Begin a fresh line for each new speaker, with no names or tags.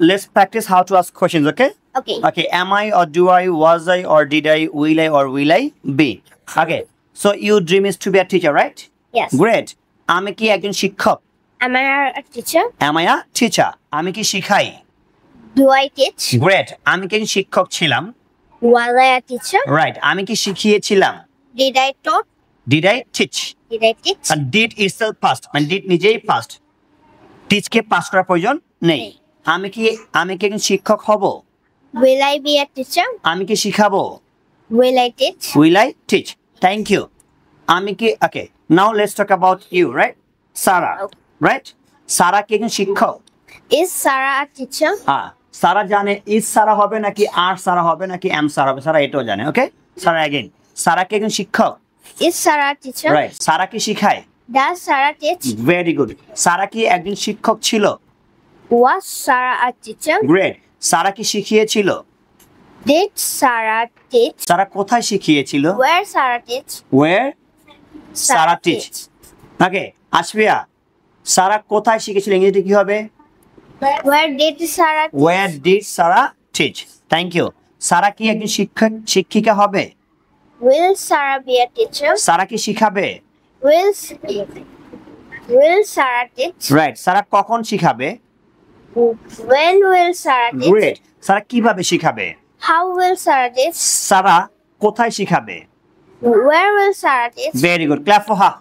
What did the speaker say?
let's practice how to ask questions, okay?
Okay.
Okay, am I or do I, was I or did I, will I or will I be? Okay, so your dream is to be a teacher, right?
Yes.
Great. আমি কি একজন শিক্ষক?
Am I a teacher?
Am I a teacher? আমি কি শিখাই?
Do I teach?
Great. আমি কি একজন শিক্ষক ছিলাম?
Was I a teacher?
Right. আমি কি শিখিয়েছিলাম?
Did I taught?
Did I teach?
Did I teach?
And did itself past. মানে did নিজেই past. Teach কে পাস করার প্রয়োজন নেই। আমি কি একজন শিক্ষক হব?
Will I be a teacher?
আমি কি শিখাবো?
Will I teach?
Will I teach? Thank you. আমি কি okay. Now let's talk about you, right? Sarah,
Okay.
right? Sarah কি একজন শিক্ষক?
Is Sarah a teacher?
সারা জানে is সারা হবে নাকি আর সারা হবে নাকি am সারা হবে, সারা এটাও জানে, ওকে? সারা again. সারা কি একজন শিক্ষক?
Is Sarah a teacher?
Right. সারা কি শিখায়?
Does Sarah teach?
Very good. সারা কি একজন শিক্ষক ছিল?
Was Sarah a teacher?
Great. সারা কি শিখিয়েছিল?
Did Sarah teach?
সারা কোথায় শিখিয়েছিল?
Where Sarah teach?
Where Sarah teach? Okay, Ashfiya. সারা কোথায় শিখেছিল? ইংরেজিতে কি হবে?
Where did Sarah teach?
Where did Sarah teach? Thank you. সারা কি একজন শিক্ষিকা হবে?
Will Sarah be a teacher?
সারা কি শিখাবে?
Will Sarah teach?
Right. সারা কখন শিখাবে?
When will Sarah teach?
Great. সারা কিভাবে শিখাবে?
How will Sarah teach?
সারা কোথায় শিখাবে?
Where will Sarah teach?
Very good. Clap for her.